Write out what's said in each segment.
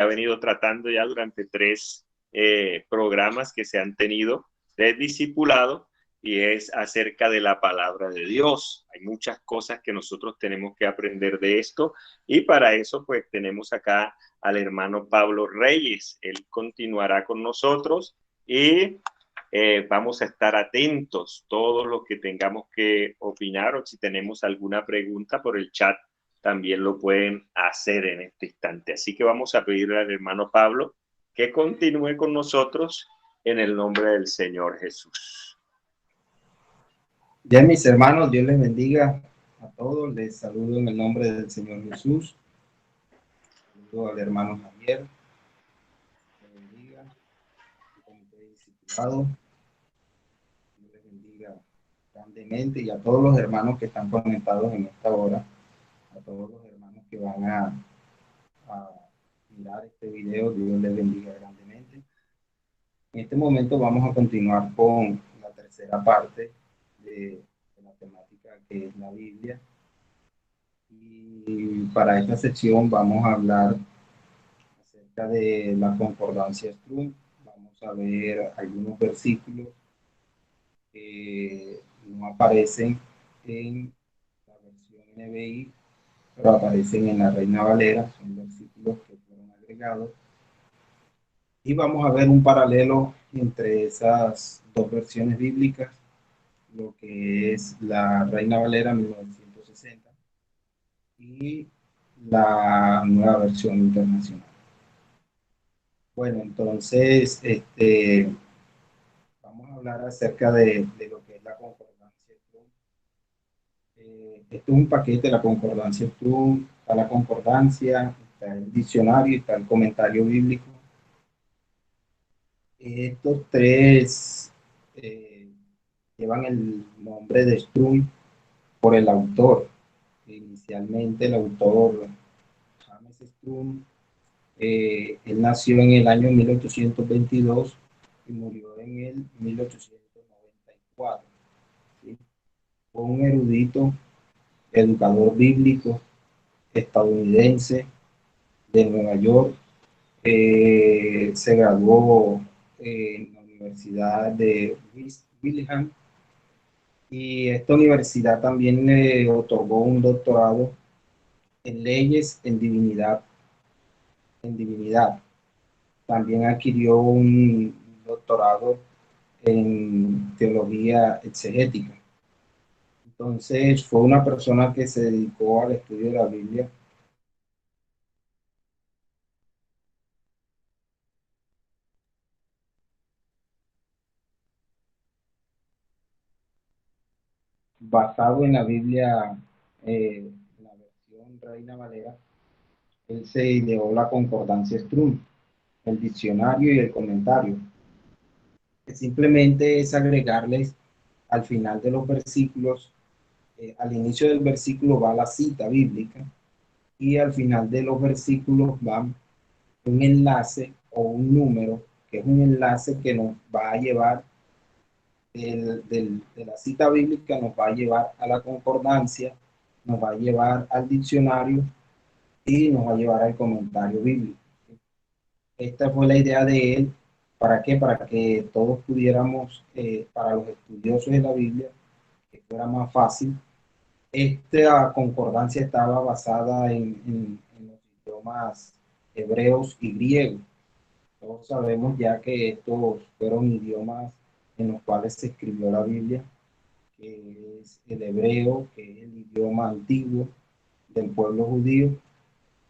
ha venido tratando ya durante 3 programas que se han tenido de discipulado, y es acerca de la palabra de Dios. Hay muchas cosas que nosotros tenemos que aprender de esto, y para eso pues tenemos acá al hermano Pablo Reyes. Él continuará con nosotros y vamos a estar atentos todos los que tengamos que opinar, o si tenemos alguna pregunta por el chat también lo pueden hacer en este instante. Así que vamos a pedirle al hermano Pablo que continúe con nosotros en el nombre del Señor Jesús. Ya, mis hermanos, Dios les bendiga a todos. Les saludo en el nombre del Señor Jesús. Saludo al hermano Javier. Les bendiga. Comité discipulado. Dios les bendiga grandemente, y a todos los hermanos que están conectados en esta hora, a todos los hermanos que van a mirar este video, Dios les bendiga grandemente. En este momento vamos a continuar con la tercera parte de la temática que es la Biblia. Y para esta sección vamos a hablar acerca de la concordancia Strong. Vamos a ver algunos versículos que no aparecen en la versión NBI, pero aparecen en la Reina Valera. Son versículos que fueron agregados. Y vamos a ver un paralelo entre esas dos versiones bíblicas, lo que es la Reina Valera 1960 y la nueva versión internacional. Bueno, entonces, vamos a hablar acerca de lo que es la concordancia Strong. Esto es un paquete, la concordancia Strong. Está la concordancia, está el diccionario y está el comentario bíblico. Estos tres llevan el nombre de Strong por el autor. Inicialmente el autor, James Strong, él nació en el año 1822 y murió en el 1894. ¿Sí? Fue un erudito, educador bíblico estadounidense de Nueva York. Se graduó en la Universidad de Willingham, y esta universidad también le otorgó un doctorado en leyes en divinidad. También adquirió un doctorado en teología exegética. Entonces fue una persona que se dedicó al estudio de la Biblia. Basado en la Biblia, la versión Reina Valera, él se ideó la concordancia Strong, el diccionario y el comentario, que simplemente es agregarles al final de los versículos, al inicio del versículo va la cita bíblica, y al final de los versículos va un enlace o un número, que es un enlace que nos va a llevar de la cita bíblica, nos va a llevar a la concordancia, nos va a llevar al diccionario y nos va a llevar al comentario bíblico. Esta fue la idea de él. ¿Para qué? Para que todos pudiéramos, para los estudiosos de la Biblia, que fuera más fácil. Esta concordancia estaba basada en los idiomas hebreos y griegos. Todos sabemos ya que estos fueron idiomas en los cuales se escribió la Biblia, que es el hebreo, que es el idioma antiguo del pueblo judío,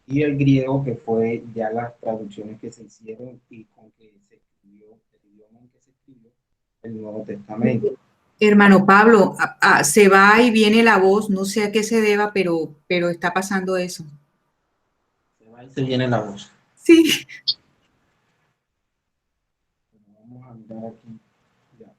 y el griego, que fue ya las traducciones que se hicieron y con que se escribió, el idioma en que se escribió el Nuevo Testamento. Hermano Pablo, se va y viene la voz, no sé a qué se deba, pero está pasando eso. Se va y se viene la voz. Sí. Vamos a mirar aquí. Ya.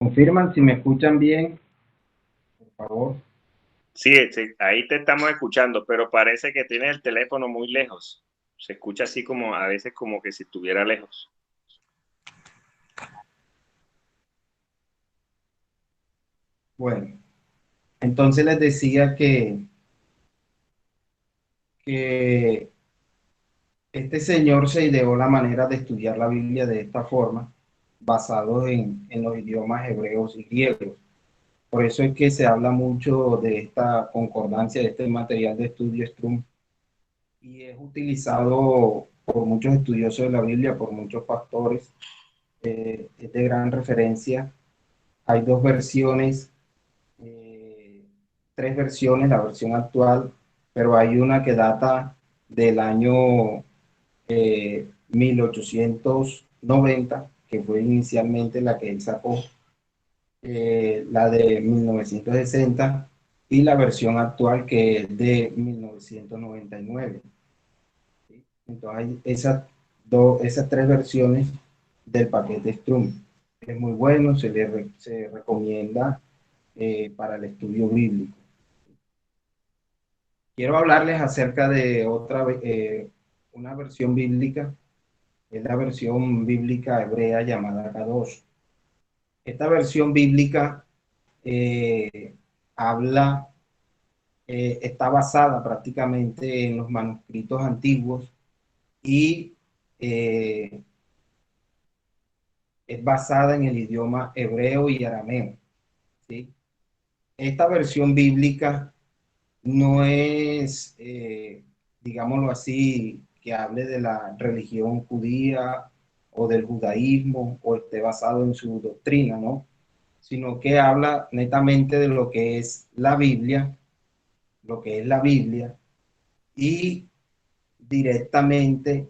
Confirman si me escuchan bien, por favor. Sí, ahí te estamos escuchando, pero parece que tienes el teléfono muy lejos. Se escucha así como a veces como que si estuviera lejos. Bueno, entonces les decía que este señor se ideó la manera de estudiar la Biblia de esta forma, basado en los idiomas hebreos y griegos. Por eso es que se habla mucho de esta concordancia, de este material de estudio Strong, y es utilizado por muchos estudiosos de la Biblia, por muchos pastores, es de gran referencia. Hay dos versiones, eh, tres versiones, la versión actual, pero hay una que data del año 1890, que fue inicialmente la que él sacó, la de 1960 y la versión actual que es de 1999. ¿Sí? Entonces hay esas tres versiones del paquete Strum. Es muy bueno, se recomienda para el estudio bíblico. Quiero hablarles acerca de una versión bíblica, es la versión bíblica hebrea llamada Kadosh. Esta versión bíblica eh, habla, está basada prácticamente en los manuscritos antiguos y eh, es basada en el idioma hebreo y arameo. ¿Sí? Esta versión bíblica no es, digámoslo así, que hable de la religión judía o del judaísmo o esté basado en su doctrina, ¿no? Sino que habla netamente de lo que es la Biblia, lo que es la Biblia, y directamente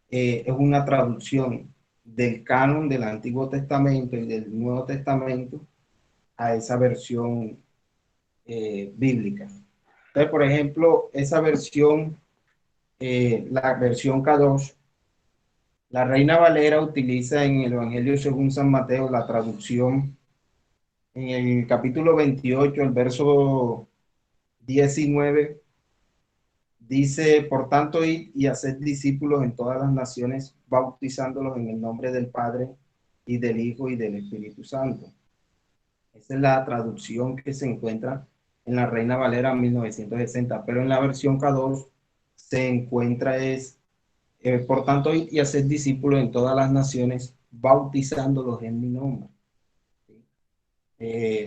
es una traducción del canon del Antiguo Testamento y del Nuevo Testamento a esa versión bíblica. Entonces, por ejemplo, esa versión, la versión K2, la Reina Valera utiliza en el Evangelio según San Mateo la traducción en el capítulo 28, el verso 19, dice: por tanto, id y haced discípulos en todas las naciones, bautizándolos en el nombre del Padre y del Hijo y del Espíritu Santo. Esa es la traducción que se encuentra en la Reina Valera 1960, pero en la versión K2 se encuentra por tanto, id y haced discípulos en todas las naciones, bautizándolos en mi nombre.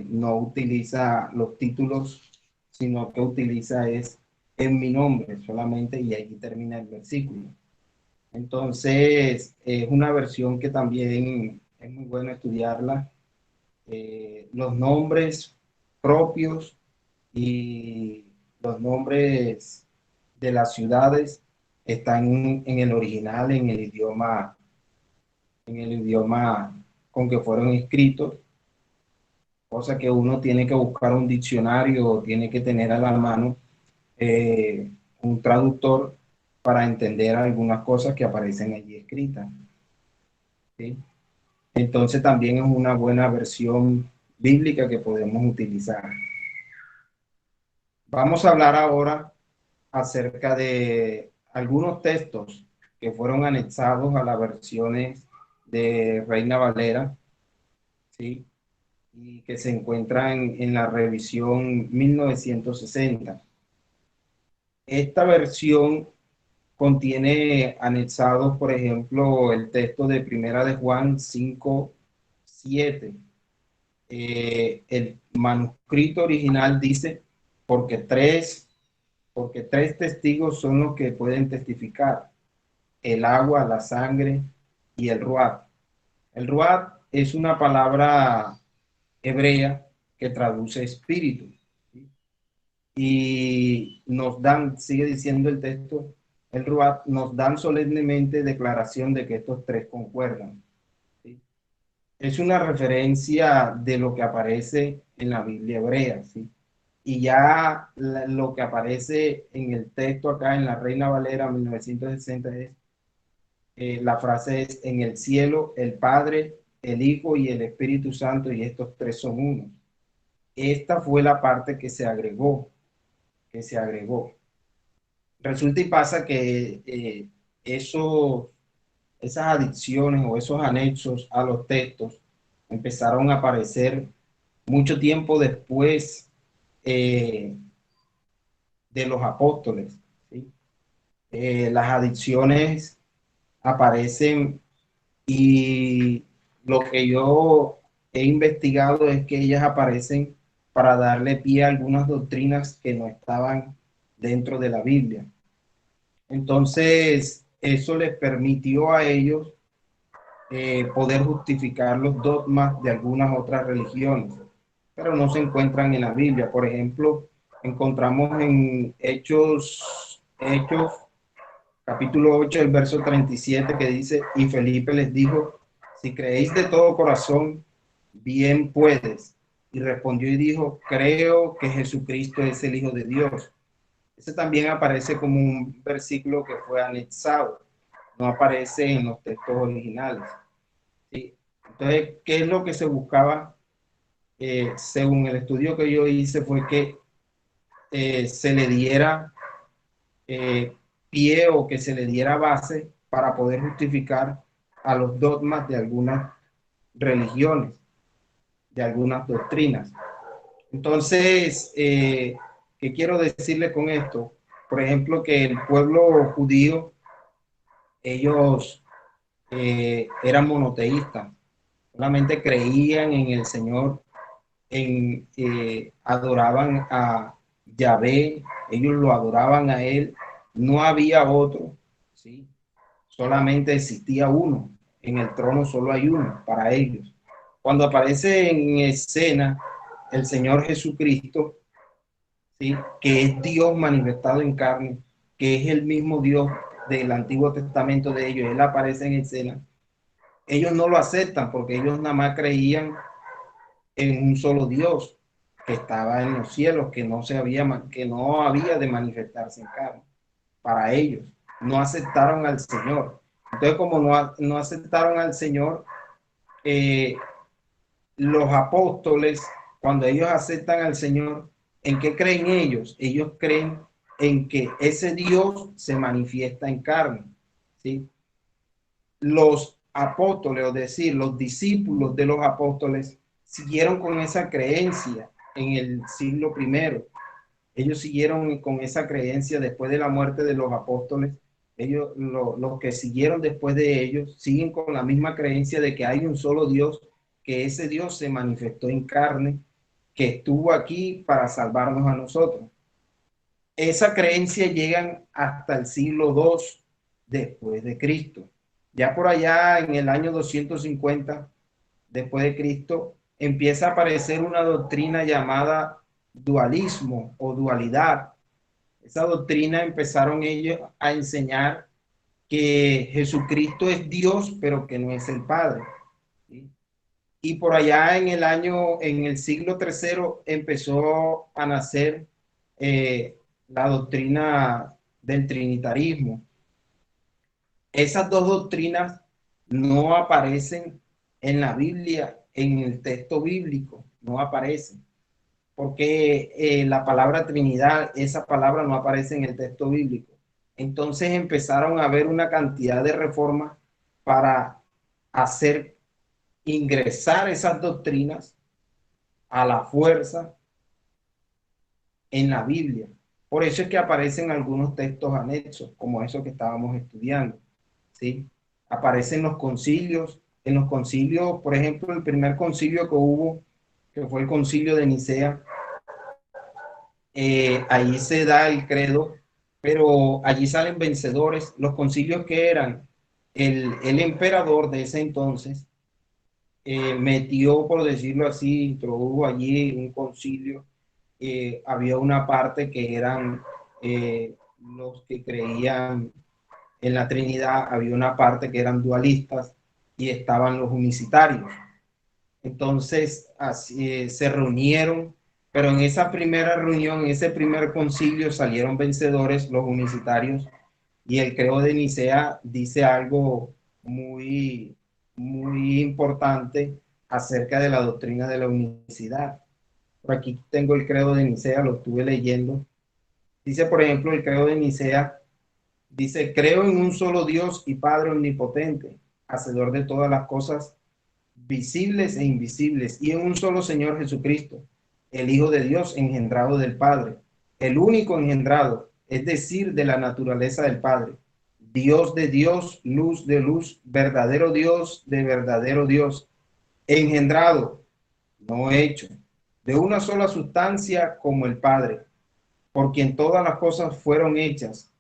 No utiliza los títulos, sino que utiliza es en mi nombre solamente, y ahí termina el versículo. Entonces, es una versión que también es muy bueno estudiarla. Los nombres propios y los nombres de las ciudades están en el original, en el idioma con que fueron escritos, cosa que uno tiene que buscar un diccionario o tiene que tener a la mano un traductor para entender algunas cosas que aparecen allí escritas. ¿Sí? Entonces también es una buena versión bíblica que podemos utilizar. Vamos a hablar ahora acerca de algunos textos que fueron anexados a las versiones de Reina Valera, ¿sí? Y que se encuentran en la revisión 1960. Esta versión contiene anexados, por ejemplo, el texto de Primera de Juan 5:7. El manuscrito original dice: porque porque tres testigos son los que pueden testificar: el agua, la sangre y el ruat. El ruat es una palabra hebrea que traduce espíritu. ¿Sí? Y nos dan, sigue diciendo el texto, el ruat, nos dan solemnemente declaración de que estos tres concuerdan. ¿Sí? Es una referencia de lo que aparece en la Biblia hebrea, ¿sí? Y ya lo que aparece en el texto acá en la Reina Valera 1960 es, la frase es: en el cielo el Padre, el Hijo y el Espíritu Santo, y estos tres son uno. Esta fue la parte que se agregó, que se agregó. Resulta y pasa que esas adicciones o esos anexos a los textos empezaron a aparecer mucho tiempo después eh, de los apóstoles, ¿sí? Las adicciones aparecen y lo que yo he investigado es que ellas aparecen para darle pie a algunas doctrinas que no estaban dentro de la Biblia. Entonces, eso les permitió a ellos poder justificar los dogmas de algunas otras religiones, pero no se encuentran en la Biblia. Por ejemplo, encontramos en Hechos capítulo 8, el verso 37, que dice, y Felipe les dijo, si creéis de todo corazón, bien puedes. Y respondió y dijo, creo que Jesucristo es el Hijo de Dios. Ese también aparece como un versículo que fue anexado, no aparece en los textos originales. ¿Sí? Entonces, ¿qué es lo que se buscaba? Según el estudio que yo hice, fue que se le diera eh, pie o que se le diera base para poder justificar a los dogmas de algunas religiones, de algunas doctrinas. Entonces, ¿qué quiero decirle con esto? Por ejemplo, que el pueblo judío, ellos eran monoteístas, solamente creían en el Señor, adoraban a Yahvé, ellos lo adoraban a Él, no había otro, ¿sí? Solamente existía uno, en el trono solo hay uno para ellos. Cuando aparece en escena el Señor Jesucristo, ¿sí? Que es Dios manifestado en carne, que es el mismo Dios del Antiguo Testamento de ellos, Él aparece en escena, ellos no lo aceptan porque ellos nada más creían en un solo Dios que estaba en los cielos, que no había de manifestarse en carne. Para ellos, no aceptaron al Señor. Entonces, como no aceptaron al Señor, eh, los apóstoles, cuando ellos aceptan al Señor, ¿en qué creen ellos? Ellos creen en que ese Dios se manifiesta en carne, ¿sí? Los apóstoles, es decir, los discípulos de los apóstoles, siguieron con esa creencia en el siglo primero. Ellos siguieron con esa creencia después de la muerte de los apóstoles. Ellos, los que siguieron después de ellos, siguen con la misma creencia de que hay un solo Dios, que ese Dios se manifestó en carne, que estuvo aquí para salvarnos a nosotros. Esa creencia llegan hasta el siglo II después de Cristo. Ya por allá en el año 250 después de Cristo empieza a aparecer una doctrina llamada dualismo o dualidad. Esa doctrina empezaron ellos a enseñar que Jesucristo es Dios, pero que no es el Padre. ¿Sí? Y por allá en el siglo III empezó a nacer la doctrina del trinitarismo. Esas dos doctrinas no aparecen en la Biblia, en el texto bíblico, no aparecen, porque la palabra Trinidad, esa palabra no aparece en el texto bíblico. Entonces empezaron a haber una cantidad de reformas para hacer ingresar esas doctrinas a la fuerza en la Biblia. Por eso es que aparecen algunos textos anexos, como esos que estábamos estudiando, ¿sí? Aparecen en los concilios, por ejemplo, el primer concilio que hubo, que fue el concilio de Nicea, ahí se da el credo, pero allí salen vencedores. Los concilios que eran, el emperador de ese entonces metió, por decirlo así, introdujo allí un concilio. Había una parte que eran los que creían en la Trinidad, había una parte que eran dualistas y estaban los unicitarios. Entonces, así se reunieron, pero en esa primera reunión, en ese primer concilio, salieron vencedores los unicitarios, y el Credo de Nicea dice algo muy, muy importante acerca de la doctrina de la unicidad. Por aquí tengo el Credo de Nicea, lo estuve leyendo, Dice, por ejemplo, el credo de Nicea, dice, creo en un solo Dios y Padre omnipotente, hacedor de todas las cosas visibles e invisibles, y en un solo Señor Jesucristo, el Hijo de Dios, engendrado del Padre, el único engendrado, es decir, de la naturaleza del Padre, Dios de Dios, luz de luz, verdadero Dios de verdadero Dios, engendrado, no hecho, de una sola sustancia como el Padre, por quien todas las cosas fueron hechas,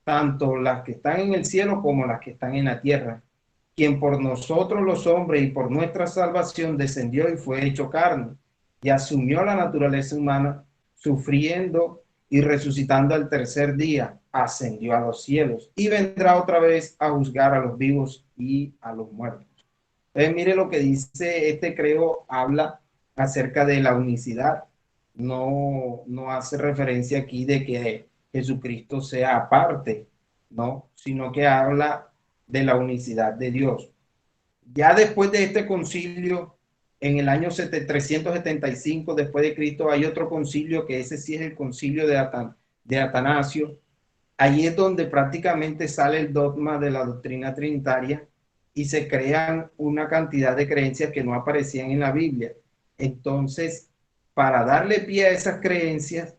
tanto las que están en el cielo como las que están en la tierra, quien por nosotros los hombres y por nuestra salvación descendió y fue hecho carne, y asumió la naturaleza humana, sufriendo y resucitando al tercer día, ascendió a los cielos y vendrá otra vez a juzgar a los vivos y a los muertos. Entonces, mire lo que dice este credo, habla acerca de la unicidad. No hace referencia aquí de que Jesucristo sea aparte, ¿no? Sino que habla de la unicidad de Dios. Ya después de este concilio, en el año 375 después de Cristo, hay otro concilio, que ese sí es el concilio de Atanasio. Ahí es donde prácticamente sale el dogma de la doctrina trinitaria y se crean una cantidad de creencias que no aparecían en la Biblia. Entonces, para darle pie a esas creencias,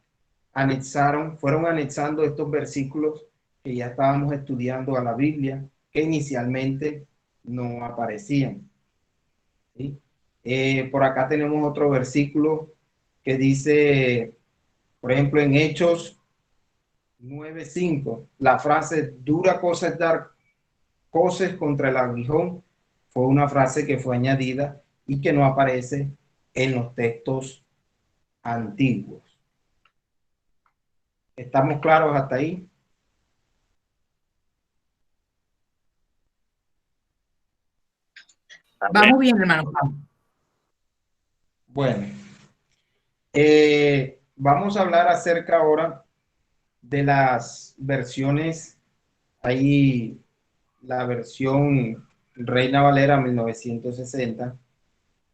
fueron anexando estos versículos que ya estábamos estudiando a la Biblia, que inicialmente no aparecían. ¿Sí? Por acá tenemos otro versículo que dice, por ejemplo, en Hechos 9:5, la frase dura cosa es dar coces contra el aguijón fue una frase que fue añadida y que no aparece en los textos antiguos. ¿Estamos claros hasta ahí? Vamos bien, hermano Pablo. Bueno, vamos a hablar acerca ahora de las versiones. Hay la versión Reina Valera 1960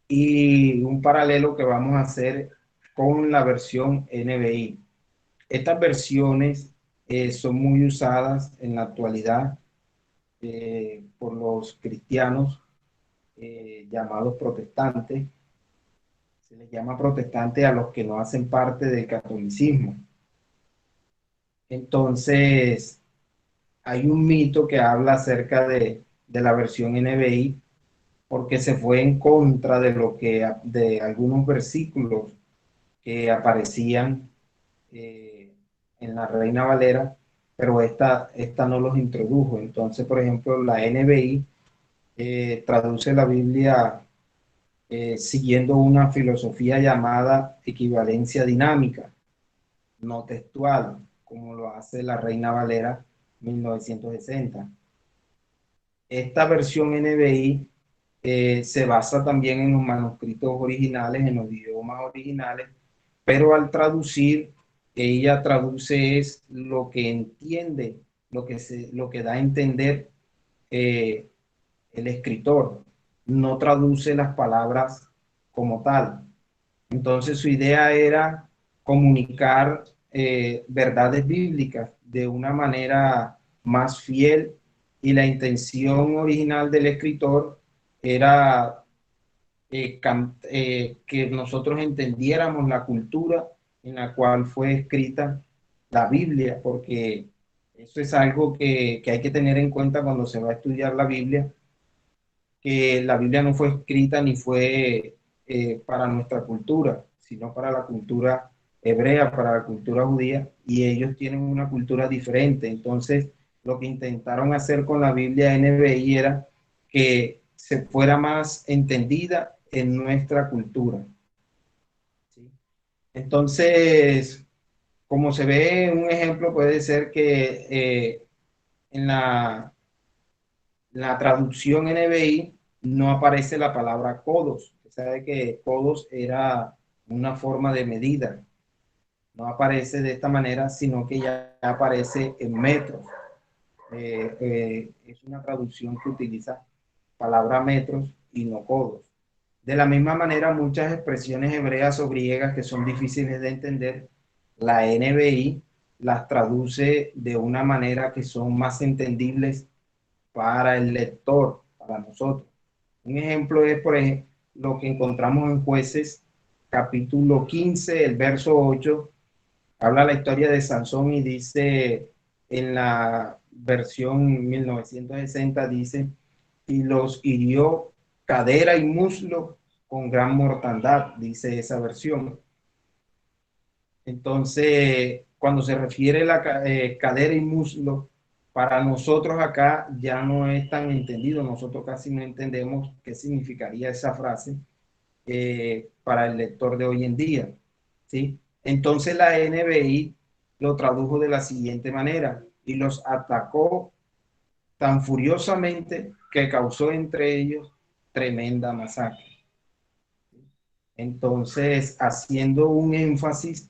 y un paralelo que vamos a hacer con la versión NBI. Estas versiones son muy usadas en la actualidad por los cristianos llamados protestantes. Se les llama protestantes a los que no hacen parte del catolicismo. Entonces, hay un mito que habla acerca de la versión NBI porque se fue en contra de algunos versículos que aparecían en la Reina Valera, pero esta no los introdujo. Entonces, por ejemplo, la NBI traduce la Biblia siguiendo una filosofía llamada equivalencia dinámica, no textual, como lo hace la Reina Valera 1960. Esta versión NBI se basa también en los manuscritos originales, en los idiomas originales, pero al traducir, ella traduce es lo que entiende, lo que da a entender el escritor, no traduce las palabras como tal. Entonces su idea era comunicar verdades bíblicas de una manera más fiel y la intención original del escritor era que nosotros entendiéramos la cultura en la cual fue escrita la Biblia, porque eso es algo que hay que tener en cuenta cuando se va a estudiar la Biblia, que la Biblia no fue escrita ni fue para nuestra cultura, sino para la cultura hebrea, para la cultura judía, y ellos tienen una cultura diferente. Entonces, lo que intentaron hacer con la Biblia NBI era que se fuera más entendida en nuestra cultura. ¿Sí? Entonces, como se ve, un ejemplo puede ser que en la traducción NBI no aparece la palabra codos. Se sabe que codos era una forma de medida. No aparece de esta manera, sino que ya aparece en metros. Es una traducción que utiliza palabra metros y no codos. De la misma manera, muchas expresiones hebreas o griegas que son difíciles de entender, la NBI las traduce de una manera que son más entendibles para el lector, para nosotros. Un ejemplo es, por ejemplo, lo que encontramos en Jueces, capítulo 15, el verso 8, habla la historia de Sansón y dice, en la versión 1960, dice, y los hirió cadera y muslo con gran mortandad, dice esa versión. Entonces, cuando se refiere a la cadera y muslo, para nosotros acá ya no es tan entendido, nosotros casi no entendemos qué significaría esa frase para el lector de hoy en día, ¿sí? Entonces la NBI lo tradujo de la siguiente manera, y los atacó tan furiosamente que causó entre ellos tremenda masacre. Entonces, haciendo un énfasis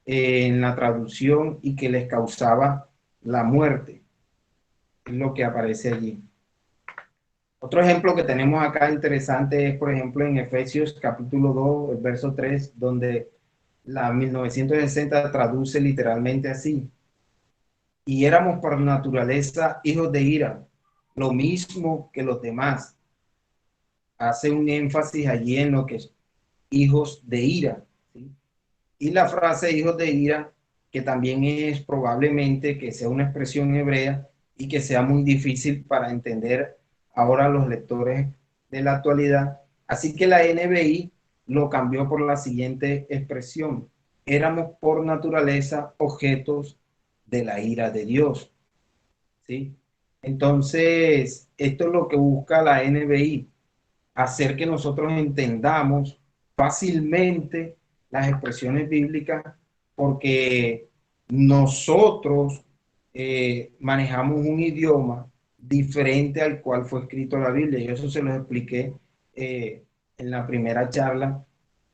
en la traducción y que les causaba la muerte, es lo que aparece allí. Otro ejemplo que tenemos acá interesante es, por ejemplo, en Efesios capítulo 2, el verso 3, donde la 1960 traduce literalmente así: y éramos por naturaleza hijos de ira, lo mismo que los demás. Hace un énfasis allí en lo que es hijos de ira, ¿sí? Y la frase hijos de ira, que también es probablemente que sea una expresión hebrea y que sea muy difícil para entender ahora los lectores de la actualidad. Así que la NBI lo cambió por la siguiente expresión: éramos por naturaleza objetos de la ira de Dios, ¿sí? Entonces, esto es lo que busca la NBI, hacer que nosotros entendamos fácilmente las expresiones bíblicas, porque nosotros manejamos un idioma diferente al cual fue escrito la Biblia. Y eso se los expliqué en la primera charla,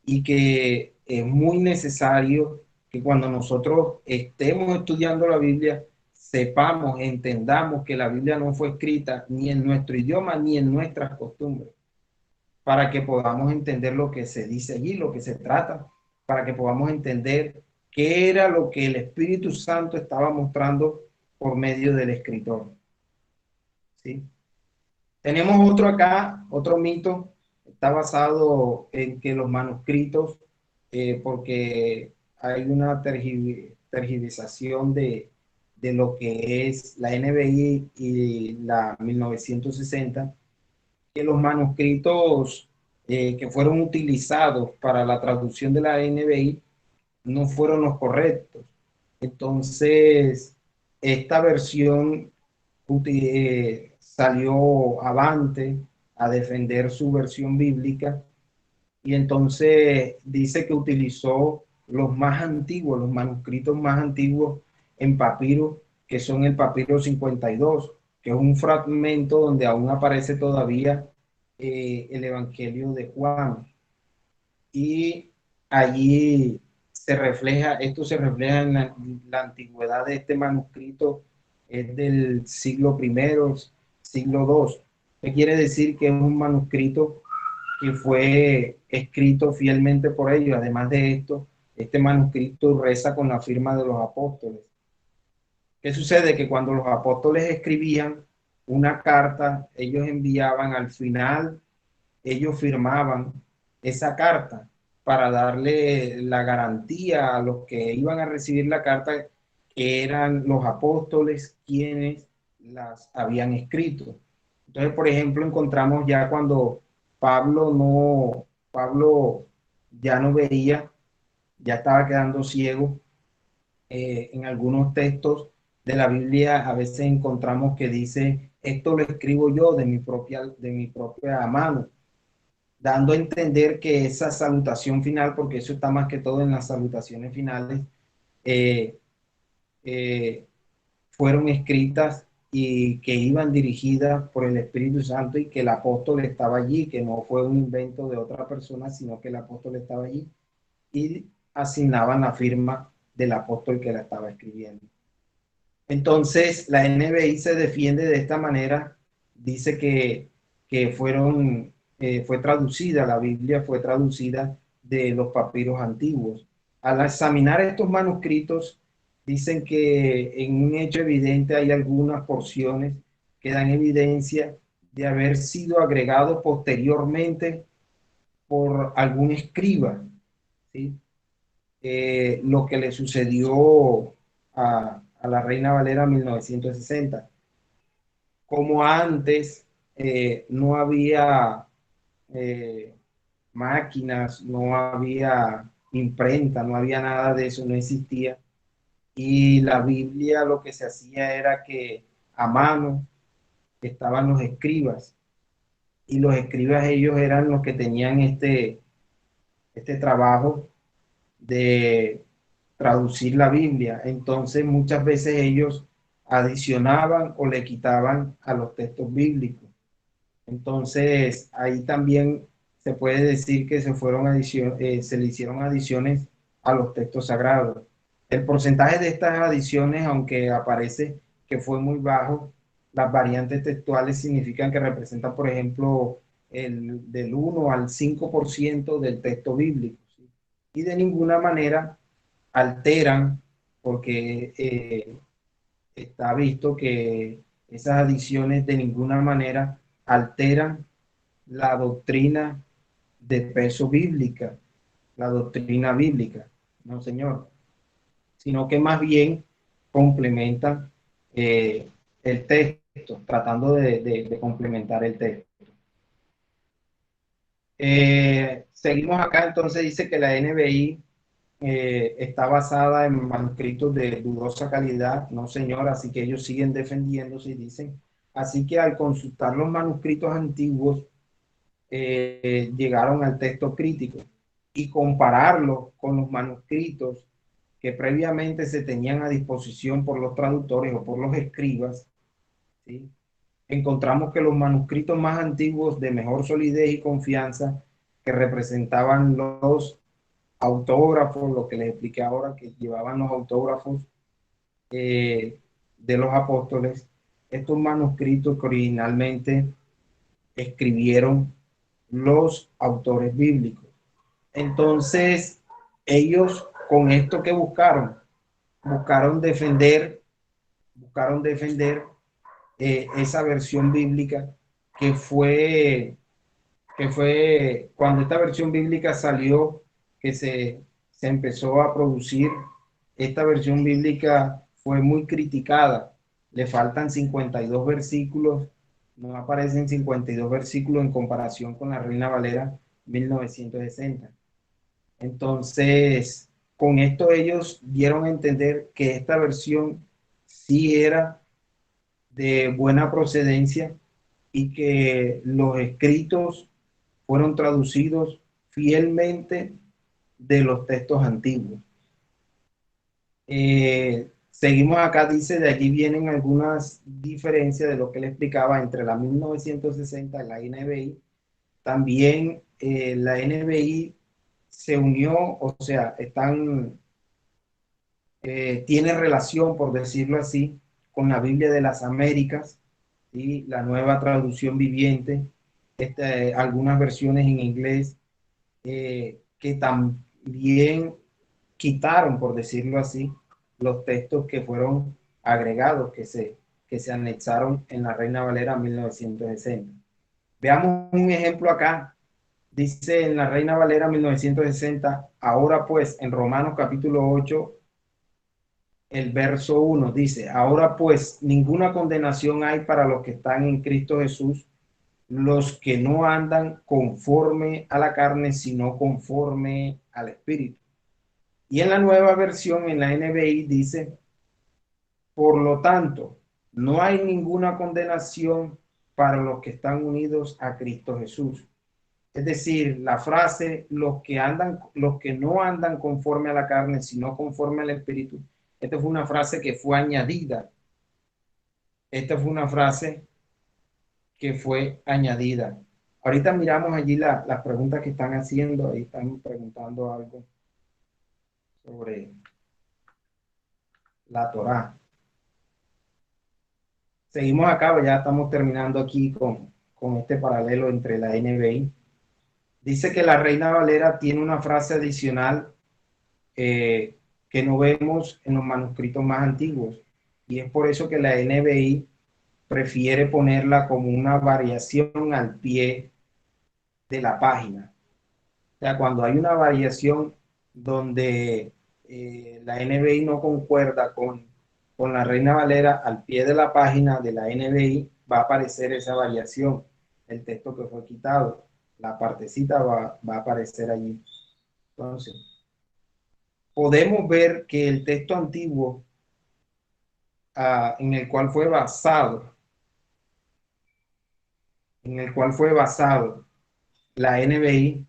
y que es muy necesario que cuando nosotros estemos estudiando la Biblia, sepamos, entendamos que la Biblia no fue escrita ni en nuestro idioma ni en nuestras costumbres, para que podamos entender lo que se dice allí, lo que se trata, para que podamos entender qué era lo que el Espíritu Santo estaba mostrando por medio del escritor, ¿sí? Tenemos otro acá, otro mito, está basado en que los manuscritos, porque hay una tergiversación de lo que es la NBI y la 1960, que los manuscritos que fueron utilizados para la traducción de la NBI no fueron los correctos. Entonces, esta versión salió avante a defender su versión bíblica, y entonces dice que utilizó los más antiguos, los manuscritos más antiguos en papiro, que son el papiro 52, que es un fragmento donde aún aparece todavía el Evangelio de Juan. Y allí se refleja, esto se refleja en la antigüedad de este manuscrito, es del siglo primero, siglo II. ¿Qué quiere decir? Que es un manuscrito que fue escrito fielmente por ellos. Además de esto, este manuscrito reza con la firma de los apóstoles. ¿Qué sucede? Que cuando los apóstoles escribían una carta, ellos enviaban al final, ellos firmaban esa carta para darle la garantía a los que iban a recibir la carta, que eran los apóstoles quienes las habían escrito. Entonces, por ejemplo, encontramos ya cuando Pablo ya no veía, ya estaba quedando ciego. En algunos textos de la Biblia a veces encontramos que dice: esto lo escribo yo de mi propia mano, dando a entender que esa salutación final, porque eso está más que todo en las salutaciones finales, eh, eh, fueron escritas y que iban dirigidas por el Espíritu Santo, y que el apóstol estaba allí, que no fue un invento de otra persona, sino que el apóstol estaba allí, y asignaban la firma del apóstol que la estaba escribiendo. Entonces, la NBI se defiende de esta manera, dice que fue traducida, la Biblia fue traducida de los papiros antiguos. Al examinar estos manuscritos, dicen que en un hecho evidente hay algunas porciones que dan evidencia de haber sido agregado posteriormente por algún escriba, ¿sí? Lo que le sucedió a la Reina Valera 1960. Como antes no había eh, máquinas, no había imprenta, no había nada de eso, no existía. Y la Biblia lo que se hacía era que a mano estaban los escribas. Y los escribas ellos eran los que tenían este trabajo de traducir la Biblia. Entonces muchas veces ellos adicionaban o le quitaban a los textos bíblicos. Entonces ahí también se puede decir que se le hicieron adiciones a los textos sagrados. El porcentaje de estas adiciones, aunque aparece que fue muy bajo, las variantes textuales significan que representan, por ejemplo, del 1 al 5% del texto bíblico, ¿sí? Y de ninguna manera alteran, porque está visto que esas adiciones de ninguna manera alteran la doctrina de peso bíblica, la doctrina bíblica, no señor, sino que más bien complementan el texto, tratando de complementar el texto. Seguimos acá, entonces dice que la NBI está basada en manuscritos de dudosa calidad, no señor, así que ellos siguen defendiéndose y dicen, así que al consultar los manuscritos antiguos, llegaron al texto crítico y compararlo con los manuscritos que previamente se tenían a disposición por los traductores o por los escribas, ¿sí? Encontramos que los manuscritos más antiguos de mejor solidez y confianza que representaban los autógrafos, lo que les expliqué ahora, que llevaban los autógrafos de los apóstoles, estos manuscritos que originalmente escribieron los autores bíblicos. Entonces, ellos con esto que buscaron defender esa versión bíblica que fue cuando esta versión bíblica salió, que se empezó a producir. Esta versión bíblica fue muy criticada. Le faltan 52 versículos, no aparecen 52 versículos en comparación con la Reina Valera 1960. Entonces, con esto ellos dieron a entender que esta versión sí era de buena procedencia y que los escritos fueron traducidos fielmente de los textos antiguos. Seguimos acá, dice, de allí vienen algunas diferencias de lo que le explicaba entre la 1960 y la NBI. También la NBI se unió, o sea, tiene relación, por decirlo así, con la Biblia de las Américas y la nueva traducción viviente, algunas versiones en inglés que también quitaron, por decirlo así, los textos que fueron agregados, que se anexaron en la Reina Valera 1960. Veamos un ejemplo acá. Dice en la Reina Valera 1960, ahora pues, en Romanos capítulo 8, el verso 1, dice, ahora pues, ninguna condenación hay para los que están en Cristo Jesús, los que no andan conforme a la carne, sino conforme al Espíritu. Y en la nueva versión, en la NBI, dice, por lo tanto, no hay ninguna condenación para los que están unidos a Cristo Jesús. Es decir, la frase, los que no andan conforme a la carne, sino conforme al Espíritu, esta fue una frase que fue añadida. Esta fue una frase que fue añadida. Ahorita miramos allí las preguntas que están haciendo. Ahí están preguntando algo sobre la Torá. Seguimos acá, ya estamos terminando aquí con este paralelo entre la NBI. Dice que la Reina Valera tiene una frase adicional que no vemos en los manuscritos más antiguos. Y es por eso que la NBI prefiere ponerla como una variación al pie de la página. O sea, cuando hay una variación donde la NBI no concuerda con la Reina Valera, al pie de la página de la NBI va a aparecer esa variación, el texto que fue quitado, la partecita va a aparecer allí. Entonces, podemos ver que el texto antiguo en el cual fue basado, la NBI,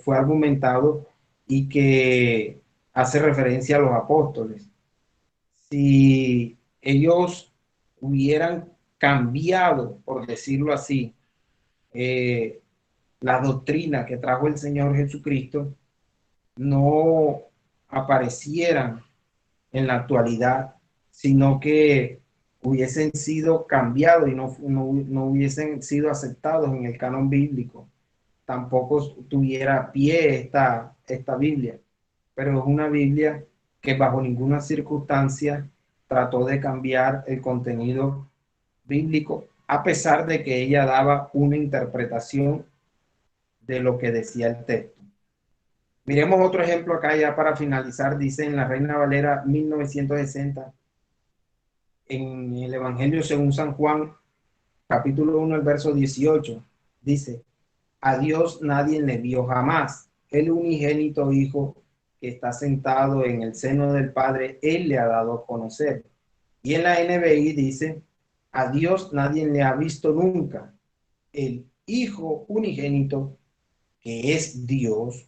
fue argumentado y que hace referencia a los apóstoles. Si ellos hubieran cambiado, por decirlo así, la doctrina que trajo el Señor Jesucristo, no aparecieran en la actualidad, sino que hubiesen sido cambiados y no hubiesen sido aceptados en el canon bíblico. Tampoco tuviera pie esta Biblia, pero es una Biblia que bajo ninguna circunstancia trató de cambiar el contenido bíblico, a pesar de que ella daba una interpretación de lo que decía el texto. Miremos otro ejemplo acá ya para finalizar. Dice en la Reina Valera 1960, en el Evangelio según San Juan, capítulo 1, el verso 18, dice: a Dios nadie le vio jamás. El unigénito Hijo que está sentado en el seno del Padre, Él le ha dado a conocer. Y en la NBI dice: a Dios nadie le ha visto nunca. El Hijo unigénito, que es Dios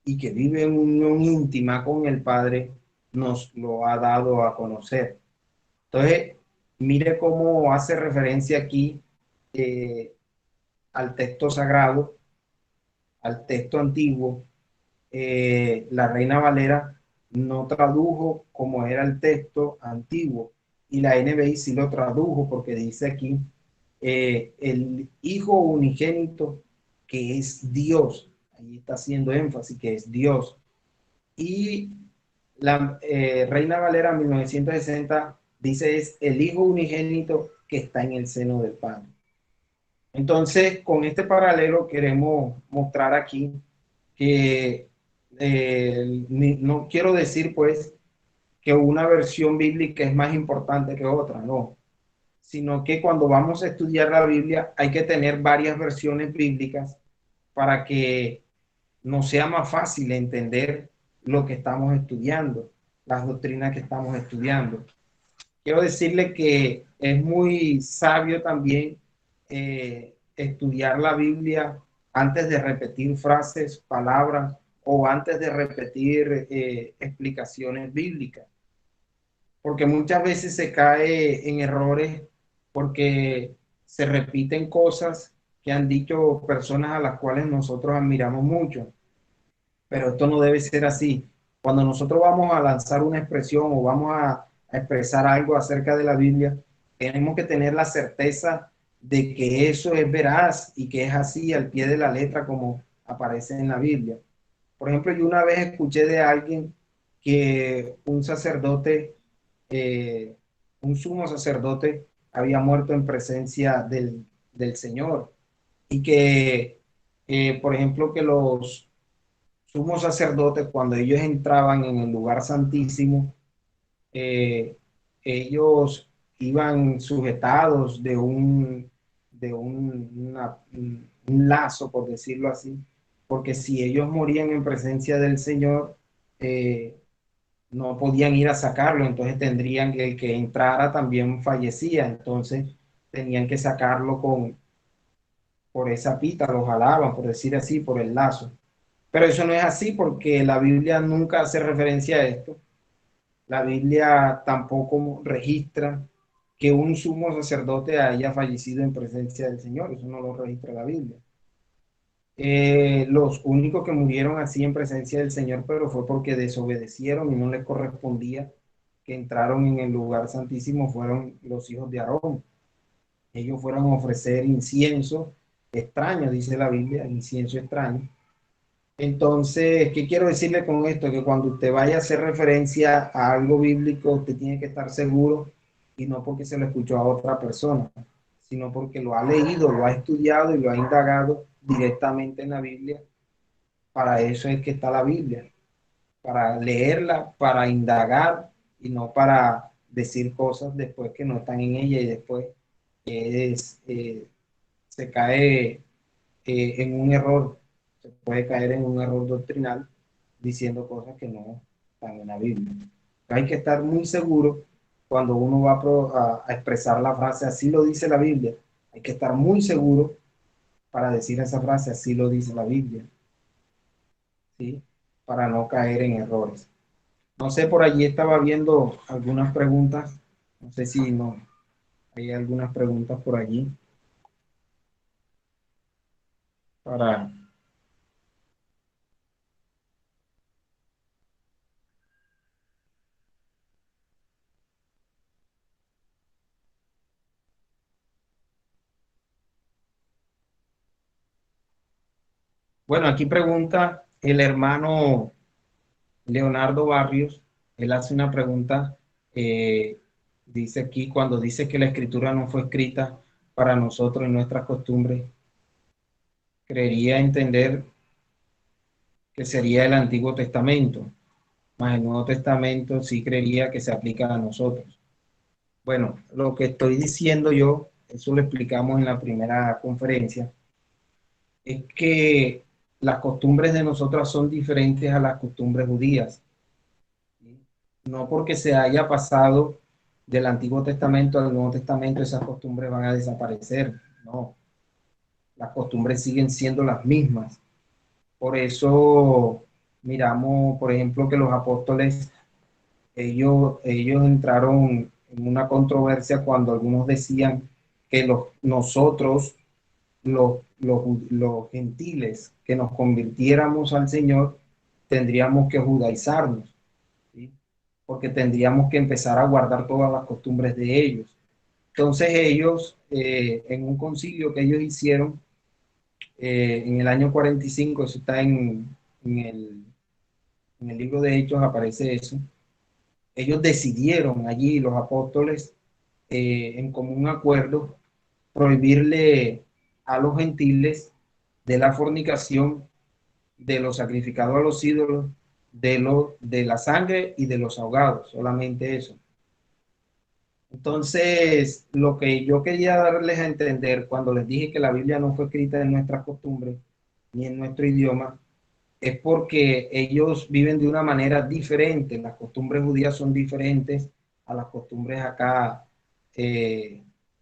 y que vive en unión íntima con el Padre, nos lo ha dado a conocer. Entonces, mire cómo hace referencia aquí al texto sagrado, al texto antiguo. La Reina Valera no tradujo como era el texto antiguo, y la NBI sí lo tradujo, porque dice aquí el Hijo unigénito, que es Dios. Ahí está haciendo énfasis que es Dios. Y la Reina Valera 1960 dice es el Hijo unigénito que está en el seno del Padre. Entonces, con este paralelo queremos mostrar aquí que no quiero decir pues que una versión bíblica es más importante que otra, no, sino que cuando vamos a estudiar la Biblia hay que tener varias versiones bíblicas para que nos sea más fácil entender lo que estamos estudiando, las doctrinas que estamos estudiando. Quiero decirle que es muy sabio también estudiar la Biblia antes de repetir frases, palabras, o antes de repetir explicaciones bíblicas, porque muchas veces se cae en errores porque se repiten cosas que han dicho personas a las cuales nosotros admiramos mucho, pero esto no debe ser así. Cuando nosotros vamos a lanzar una expresión o vamos a expresar algo acerca de la Biblia, tenemos que tener la certeza de que eso es veraz y que es así al pie de la letra como aparece en la Biblia. Por ejemplo, yo una vez escuché de alguien que un sacerdote, un sumo sacerdote, había muerto en presencia del Señor, y que, por ejemplo, que los sumos sacerdotes, cuando ellos entraban en el lugar santísimo, eh, ellos iban sujetados un lazo, por decirlo así, porque si ellos morían en presencia del Señor, no podían ir a sacarlo, entonces tendrían que el que entrara también fallecía, entonces tenían que sacarlo por esa pita, lo jalaban, por decir así, por el lazo. Pero eso no es así, porque la Biblia nunca hace referencia a esto. La Biblia tampoco registra que un sumo sacerdote haya fallecido en presencia del Señor. Eso no lo registra la Biblia. Los únicos que murieron así en presencia del Señor, pero fue porque desobedecieron y no les correspondía que entraron en el lugar santísimo, fueron los hijos de Aarón. Ellos fueron a ofrecer incienso extraño, dice la Biblia, incienso extraño. Entonces, ¿qué quiero decirle con esto? Que cuando usted vaya a hacer referencia a algo bíblico, usted tiene que estar seguro, y no porque se lo escuchó a otra persona, sino porque lo ha leído, lo ha estudiado y lo ha indagado directamente en la Biblia. Para eso es que está la Biblia, para leerla, para indagar y no para decir cosas después que no están en ella y después es, se cae en un error, se puede caer en un error doctrinal diciendo cosas que no están en la Biblia. Hay que estar muy seguro cuando uno va a expresar la frase, así lo dice la Biblia. Hay que estar muy seguro para decir esa frase, así lo dice la Biblia, ¿sí? Para no caer en errores. No sé, por allí estaba viendo algunas preguntas. No sé si no hay algunas preguntas por allí para... Bueno, aquí pregunta el hermano Leonardo Barrios. Él hace una pregunta, dice aquí, cuando dice que la escritura no fue escrita para nosotros en nuestras costumbres, creería entender que sería el Antiguo Testamento, más el Nuevo Testamento sí creería que se aplica a nosotros. Bueno, lo que estoy diciendo yo, eso lo explicamos en la primera conferencia, es que las costumbres de nosotras son diferentes a las costumbres judías. No porque se haya pasado del Antiguo Testamento al Nuevo Testamento, esas costumbres van a desaparecer. No, las costumbres siguen siendo las mismas. Por eso miramos, por ejemplo, que los apóstoles, ellos entraron en una controversia cuando algunos decían que nosotros, los gentiles, que nos convirtiéramos al Señor, tendríamos que judaizarnos, ¿sí? Porque tendríamos que empezar a guardar todas las costumbres de ellos. Entonces ellos, en un concilio que ellos hicieron en el año 45, eso está en el libro de Hechos, aparece eso, ellos decidieron allí, los apóstoles, en común acuerdo, prohibirle a los gentiles de la fornicación, de los sacrificados a los ídolos, de la sangre y de los ahogados, solamente eso. Entonces, lo que yo quería darles a entender cuando les dije que la Biblia no fue escrita en nuestras costumbres ni en nuestro idioma, es porque ellos viven de una manera diferente. Las costumbres judías son diferentes a las costumbres acá,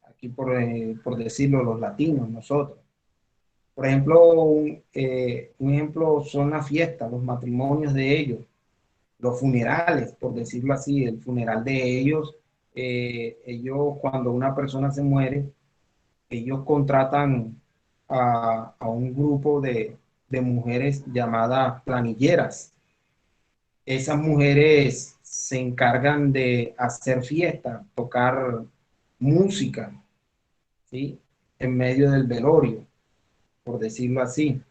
aquí por decirlo, los latinos, nosotros. Por ejemplo, un ejemplo son las fiestas, los matrimonios de ellos, los funerales, por decirlo así, el funeral de ellos. Ellos, cuando una persona se muere, ellos contratan a un grupo de mujeres llamadas planilleras. Esas mujeres se encargan de hacer fiesta, tocar música, ¿sí? En medio del velorio, por decirlo así.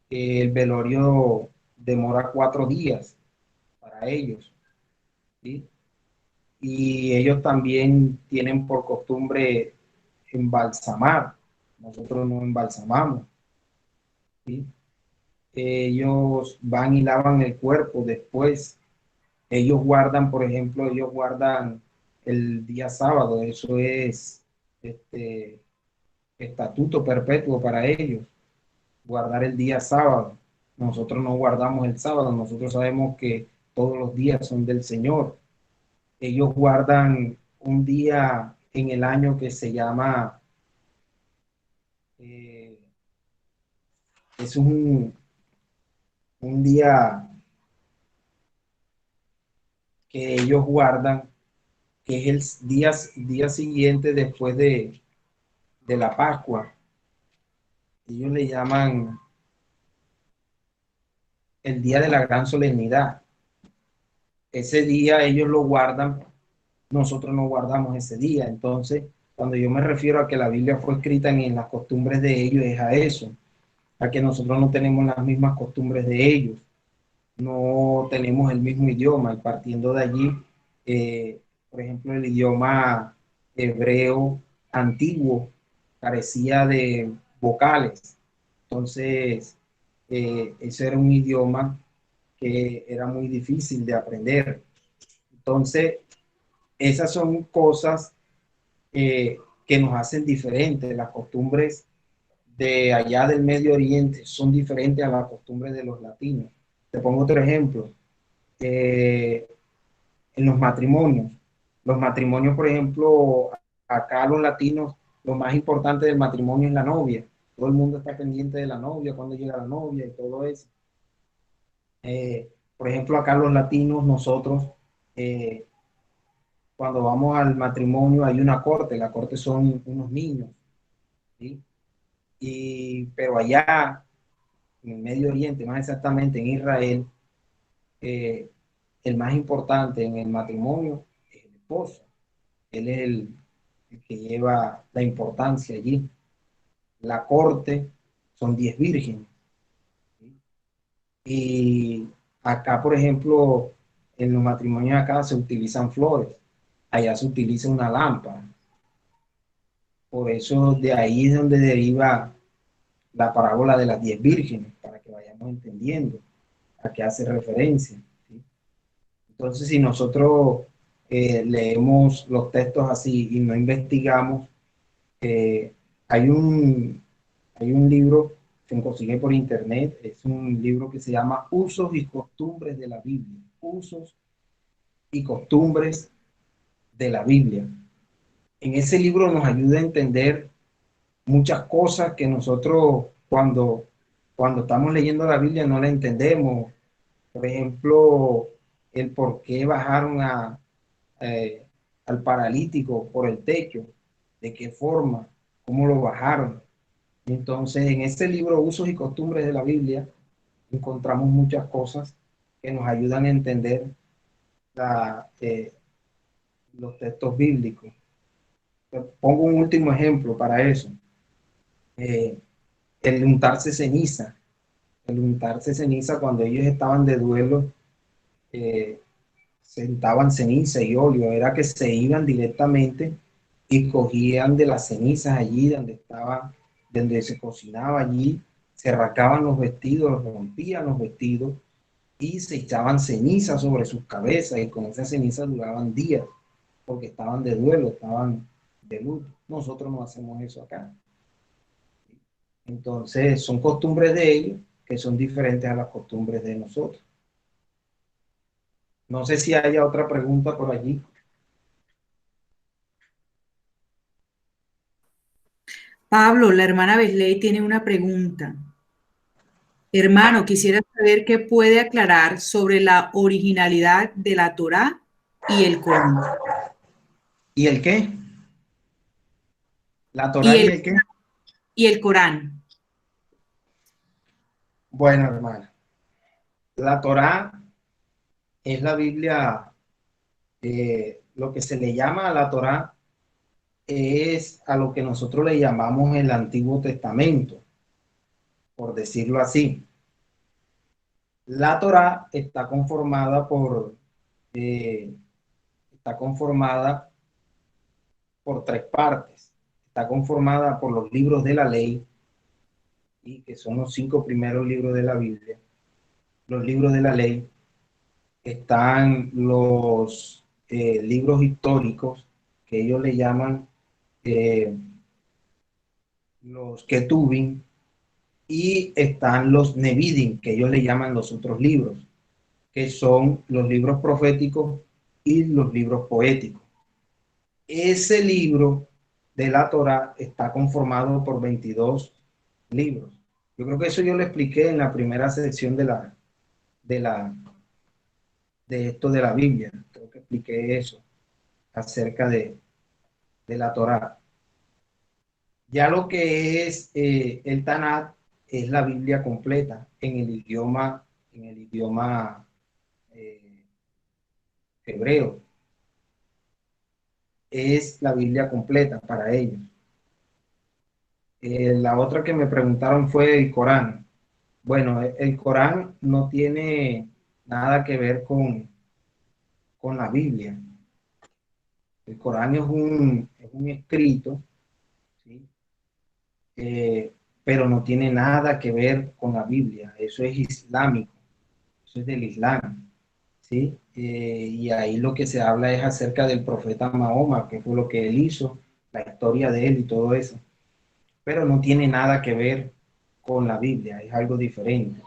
El velorio demora 4 días para ellos, ¿sí? Y ellos también tienen por costumbre embalsamar. Nosotros no embalsamamos, ¿sí? Ellos van y lavan el cuerpo después. Ellos guardan, por ejemplo, ellos guardan el día sábado. Eso es estatuto perpetuo para ellos, guardar el día sábado. Nosotros no guardamos el sábado, nosotros sabemos que todos los días son del Señor. Ellos guardan un día en el año que se llama, eh, es un día que ellos guardan, que es el día siguiente después de la Pascua. Ellos le llaman el día de la gran solemnidad. Ese día ellos lo guardan, nosotros no guardamos ese día. Entonces, cuando yo me refiero a que la Biblia fue escrita en las costumbres de ellos, es a eso. a que nosotros no tenemos las mismas costumbres de ellos, no tenemos el mismo idioma, y partiendo de allí, por ejemplo, el idioma hebreo antiguo carecía de vocales. Entonces, ese era un idioma que era muy difícil de aprender. Entonces, esas son cosas que nos hacen diferentes. Las costumbres de allá del Medio Oriente son diferentes a las costumbres de los latinos. Te pongo otro ejemplo. En los matrimonios. Los matrimonios, por ejemplo, acá los latinos, lo más importante del matrimonio es la novia. Todo el mundo está pendiente de la novia, cuándo llega la novia y todo eso. Por ejemplo, acá los latinos, nosotros, eh, cuando vamos al matrimonio hay una corte, la corte son unos niños, ¿sí? Pero allá, en el Medio Oriente, más exactamente en Israel, eh, el más importante en el matrimonio es el esposo. Él es el que lleva la importancia allí. La corte son 10 vírgenes, ¿sí? Y acá, por ejemplo, en los matrimonios acá se utilizan flores, allá se utiliza una lámpara. Por eso de ahí es donde deriva la parábola de las 10 vírgenes, para que vayamos entendiendo a qué hace referencia, ¿sí? Entonces, si nosotros leemos los textos así y no investigamos, eh, hay un, hay un libro que se consigue por internet, es un libro que se llama Usos y Costumbres de la Biblia. Usos y Costumbres de la Biblia. En ese libro nos ayuda a entender muchas cosas que nosotros cuando estamos leyendo la Biblia no la entendemos. Por ejemplo, el por qué bajaron al paralítico por el techo, de qué forma, cómo lo bajaron. Entonces, en este libro, Usos y Costumbres de la Biblia, encontramos muchas cosas que nos ayudan a entender la, los textos bíblicos. Pongo un último ejemplo para eso. Eh, el untarse ceniza. El untarse ceniza cuando ellos estaban de duelo, eh, se untaban ceniza y óleo. Era que se iban directamente y cogían de las cenizas allí donde estaba, donde se cocinaba allí, se rascaban los vestidos, rompían los vestidos y se echaban ceniza sobre sus cabezas, y con esa ceniza duraban días porque estaban de duelo, estaban de luto. Nosotros no hacemos eso acá. Entonces son costumbres de ellos que son diferentes a las costumbres de nosotros. No sé si haya otra pregunta por allí. Pablo, la hermana Besley tiene una pregunta. Hermano, quisiera saber qué puede aclarar sobre la originalidad de la Torá y el Corán. ¿Y el qué? ¿La Y Torá y el, el qué? y el Corán. Bueno, hermano, la Torá es la Biblia, lo que se le llama a la Torá es a lo que nosotros le llamamos el Antiguo Testamento, por decirlo así. La Torá eh, está conformada por tres partes. Está conformada por los libros de la ley, y que son los 5 primeros libros de la Biblia. Los libros de la ley, están los libros históricos, que ellos le llaman eh, los Ketuvim, y están los Nevidim, que ellos le llaman los otros libros, que son los libros proféticos y los libros poéticos. Ese libro de la Torá está conformado por 22 libros. Yo creo que eso yo lo expliqué en la primera sección de, la, de esto de la Biblia. Creo que expliqué eso acerca de la Torá. Ya lo que es el Tanakh es la Biblia completa en el idioma eh, hebreo. Es la Biblia completa para ellos. La otra que me preguntaron fue el Corán. Bueno, el Corán no tiene nada que ver con la Biblia. El Corán es un escrito, ¿sí? Pero no tiene nada que ver con la Biblia. Eso es islámico, eso es del Islam, ¿sí? Y ahí lo que se habla es acerca del profeta Mahoma, que fue lo que él hizo, la historia de él y todo eso. Pero no tiene nada que ver con la Biblia, es algo diferente.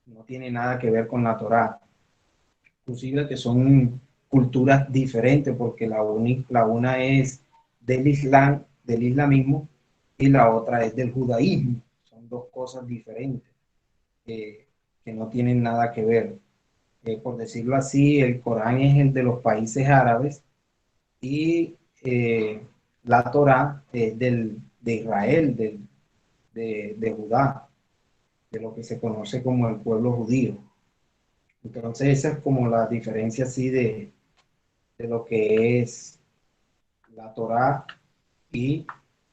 No tiene nada que ver con la Torá. Inclusive que son culturas diferentes, porque la una es del Islam, del islamismo, y la otra es del judaísmo. Son dos cosas diferentes que no tienen nada que ver. Por decirlo así, el Corán es el de los países árabes y la Torá es de Israel, de Judá, de lo que se conoce como el pueblo judío. Entonces esa es como la diferencia así de lo que es la Torá y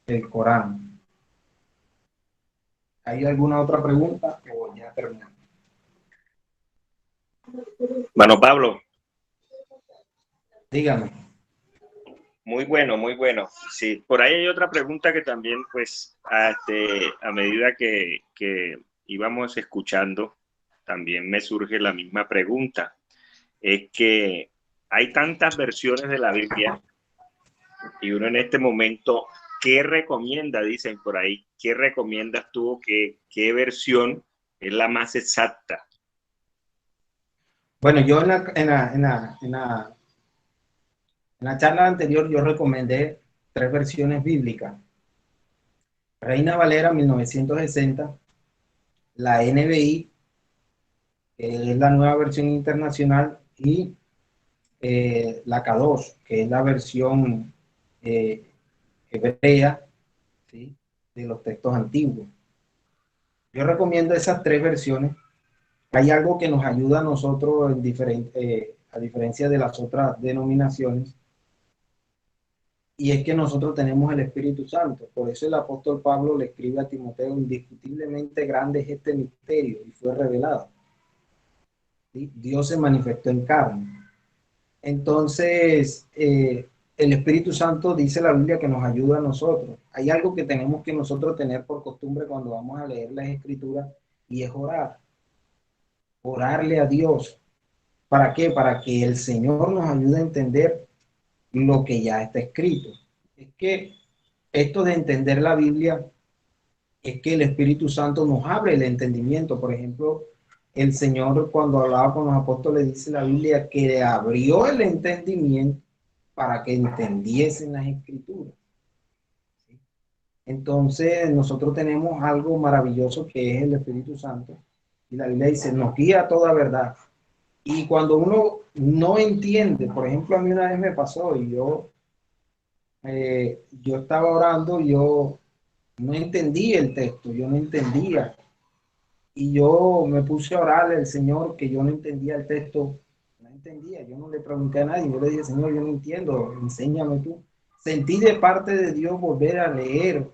el Corán. ¿Hay alguna otra pregunta o ya terminamos? Bueno, Pablo, Dígame. muy bueno, muy bueno. Sí, por ahí hay otra pregunta que también, pues, a medida que íbamos escuchando, también me surge la misma pregunta. Es que hay tantas versiones de la Biblia y uno en este momento, ¿qué recomienda? Dicen por ahí, ¿qué recomiendas tú? ¿Qué versión es la más exacta? Bueno, yo en la charla anterior yo recomendé tres versiones bíblicas. Reina Valera 1960, la NBI, que es la nueva versión internacional, y la K2, que es la versión eh, hebrea, ¿sí?, de los textos antiguos. Yo recomiendo esas tres versiones. Hay algo que nos ayuda a nosotros, a diferencia de las otras denominaciones, y es que nosotros tenemos el Espíritu Santo. Por eso el apóstol Pablo le escribe a Timoteo: indiscutiblemente grande es este misterio y fue revelado. ¿Sí? Dios se manifestó en carne. Entonces, el Espíritu Santo, dice la Biblia, que nos ayuda a nosotros. Hay algo que tenemos que nosotros tener por costumbre cuando vamos a leer las Escrituras, y es orar. Orarle a Dios. ¿Para qué? Para que el Señor nos ayude a entender lo que ya está escrito. Es que esto de entender la Biblia es que el Espíritu Santo nos abre el entendimiento. Por ejemplo, el Señor, cuando hablaba con los apóstoles, dice la Biblia que le abrió el entendimiento para que entendiesen las Escrituras. Entonces, nosotros tenemos algo maravilloso que es el Espíritu Santo. Y la Biblia dice, nos guía a toda verdad. Y cuando uno no entiende, por ejemplo, a mí una vez me pasó y yo estaba orando, yo no entendí el texto, yo no entendía. Y yo me puse a orarle al Señor, que yo no entendía el texto, no entendía, yo no le pregunté a nadie, yo le dije: Señor, yo no entiendo, enséñame tú. Sentí de parte de Dios volver a leer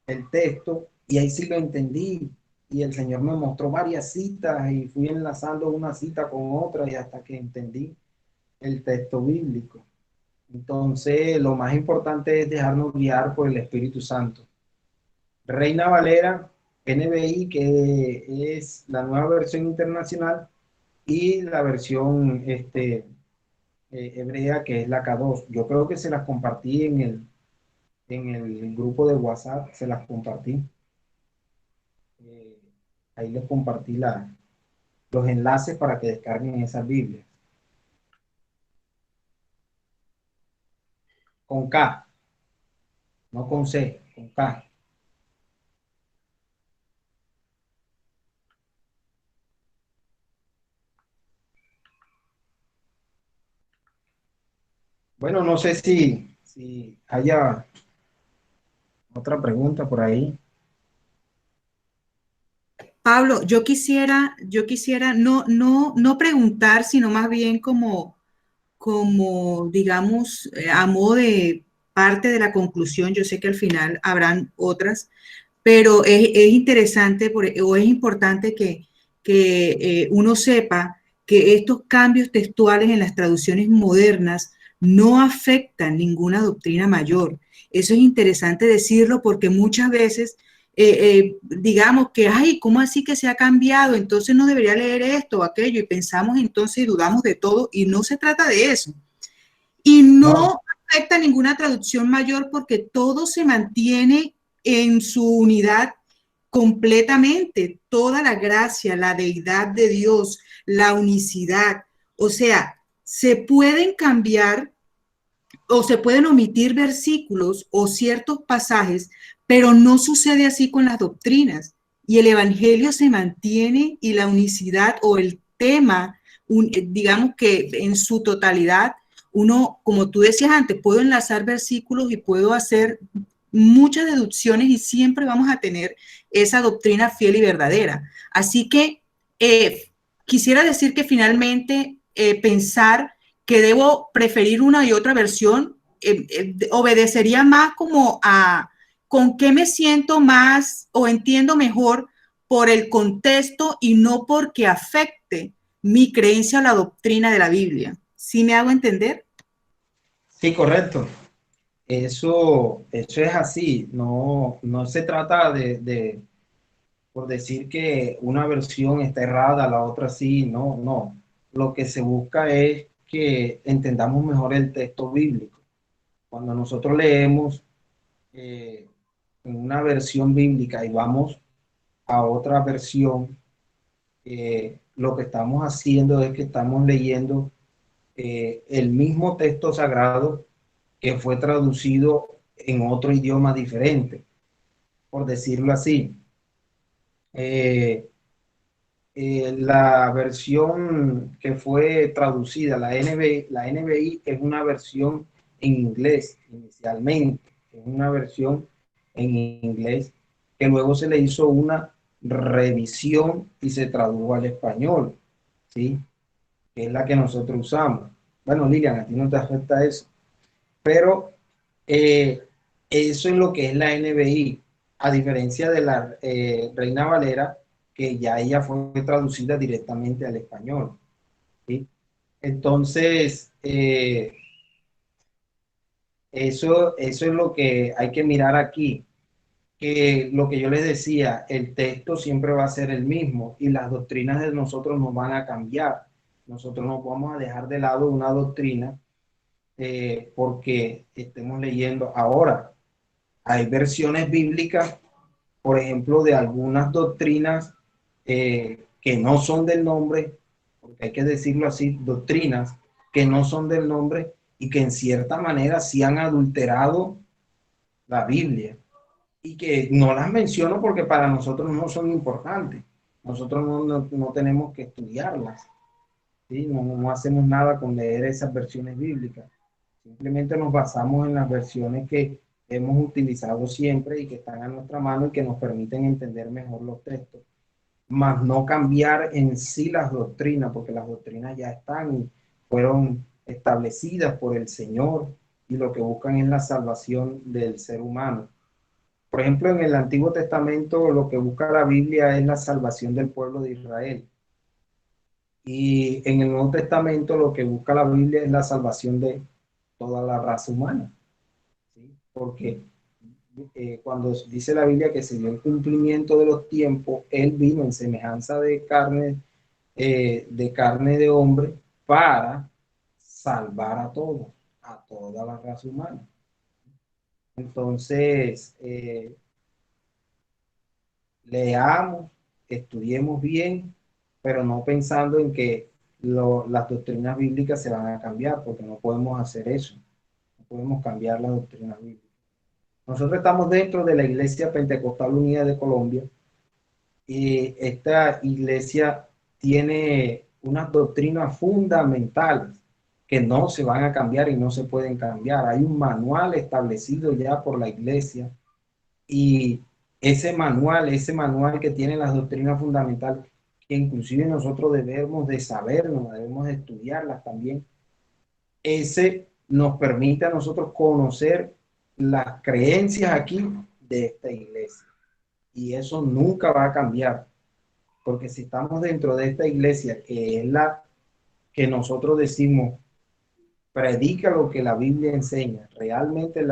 el texto y ahí sí lo entendí. Y el Señor me mostró varias citas y fui enlazando una cita con otra y hasta que entendí el texto bíblico. Entonces, lo más importante es dejarnos guiar por el Espíritu Santo. Reina Valera, NBI, que es la nueva versión internacional, y la versión hebrea, que es la K2. Yo creo que se las compartí en el grupo de WhatsApp, se las compartí. Eh, Ahí les compartí los enlaces para que descarguen esas Biblias. Con K, no con C, con K. Bueno, no sé si haya otra pregunta por ahí. Pablo, yo quisiera no preguntar, sino más bien como digamos, a modo parte de la conclusión. Yo sé que al final habrán otras, pero es interesante o es importante que uno sepa que estos cambios textuales en las traducciones modernas no afectan ninguna doctrina mayor. Eso es interesante decirlo porque muchas veces digamos que, ay, ¿cómo así que se ha cambiado? Entonces no debería leer esto o aquello y pensamos entonces y dudamos de todo y no se trata de eso. Y no afecta ninguna traducción mayor porque todo se mantiene en su unidad completamente. Toda la gracia, la deidad de Dios, la unicidad. O sea, se pueden cambiar o se pueden omitir versículos o ciertos pasajes, pero no sucede así con las doctrinas. Y el evangelio se mantiene y la unicidad o el tema, digamos que en su totalidad, uno, como tú decías antes, puedo enlazar versículos y puedo hacer muchas deducciones y siempre vamos a tener esa doctrina fiel y verdadera. Así que quisiera decir que finalmente pensar que debo preferir una y otra versión, obedecería más como a con qué me siento más o entiendo mejor por el contexto y no porque afecte mi creencia o la doctrina de la Biblia. ¿Sí me hago entender? Sí, correcto. Eso es así. No se trata por decir que una versión está errada, la otra sí. No, no. Lo que se busca es que entendamos mejor el texto bíblico. Cuando nosotros leemos en una versión bíblica y vamos a otra versión, lo que estamos haciendo es que estamos leyendo el mismo texto sagrado que fue traducido en otro idioma diferente, por decirlo así. Eh, la versión que fue traducida, la NBI es una versión en inglés inicialmente, es una versión en inglés que luego se le hizo una revisión y se tradujo al español, ¿sí? Que es la que nosotros usamos. Bueno, Lilian, a ti no te afecta eso, pero eso es lo que es la NBI, a diferencia de la Reina Valera, que ya ella fue traducida directamente al español, ¿sí? Entonces, eso es lo que hay que mirar aquí, que lo que yo les decía, el texto siempre va a ser el mismo y las doctrinas de nosotros no van a cambiar. Nosotros no vamos a dejar de lado una doctrina porque estemos leyendo ahora. Hay versiones bíblicas, por ejemplo, de algunas doctrinas que no son del nombre, porque hay que decirlo así, doctrinas que no son del nombre y que en cierta manera sí han adulterado la Biblia y que no las menciono porque para nosotros no son importantes. Nosotros no tenemos que estudiarlas, ¿sí? No hacemos nada con leer esas versiones bíblicas. Simplemente nos basamos en las versiones que hemos utilizado siempre y que están a nuestra mano y que nos permiten entender mejor los textos, más no cambiar en sí las doctrinas, porque las doctrinas ya están y fueron establecidas por el Señor y lo que buscan es la salvación del ser humano. Por ejemplo, en el Antiguo Testamento lo que busca la Biblia es la salvación del pueblo de Israel. Y en el Nuevo Testamento lo que busca la Biblia es la salvación de toda la raza humana, ¿sí? Porque cuando dice la Biblia que se dio el cumplimiento de los tiempos, Él vino en semejanza de carne de hombre para salvar a todos, a toda la raza humana. Entonces, leamos, estudiemos bien, pero no pensando en que las doctrinas bíblicas se van a cambiar, porque no podemos hacer eso, no podemos cambiar las doctrinas bíblicas. Nosotros estamos dentro de la Iglesia Pentecostal Unida de Colombia y esta iglesia tiene unas doctrinas fundamentales que no se van a cambiar y no se pueden cambiar. Hay un manual establecido ya por la iglesia y ese manual que tiene las doctrinas fundamentales, que inclusive nosotros debemos de sabernos, debemos de estudiarlas también, ese nos permite a nosotros conocer las creencias aquí de esta iglesia. Y eso nunca va a cambiar, porque si estamos dentro de esta iglesia, que es la que nosotros decimos, predica lo que la Biblia enseña, realmente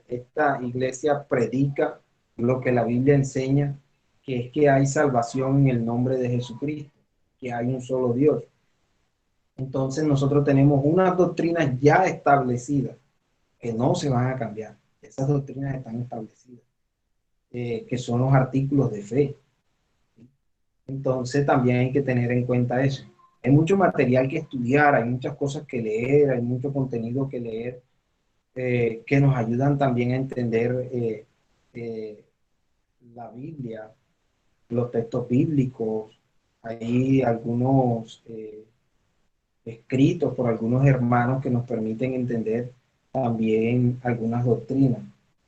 esta iglesia predica lo que la Biblia enseña, que es que hay salvación en el nombre de Jesucristo, que hay un solo Dios. Entonces nosotros tenemos unas doctrinas ya establecidas que no se van a cambiar. Esas doctrinas están establecidas, que son los artículos de fe. Entonces también hay que tener en cuenta eso. Hay mucho material que estudiar, hay muchas cosas que leer, hay mucho contenido que leer, que nos ayudan también a entender eh, la Biblia, los textos bíblicos. Hay algunos escritos por algunos hermanos que nos permiten entender también algunas doctrinas.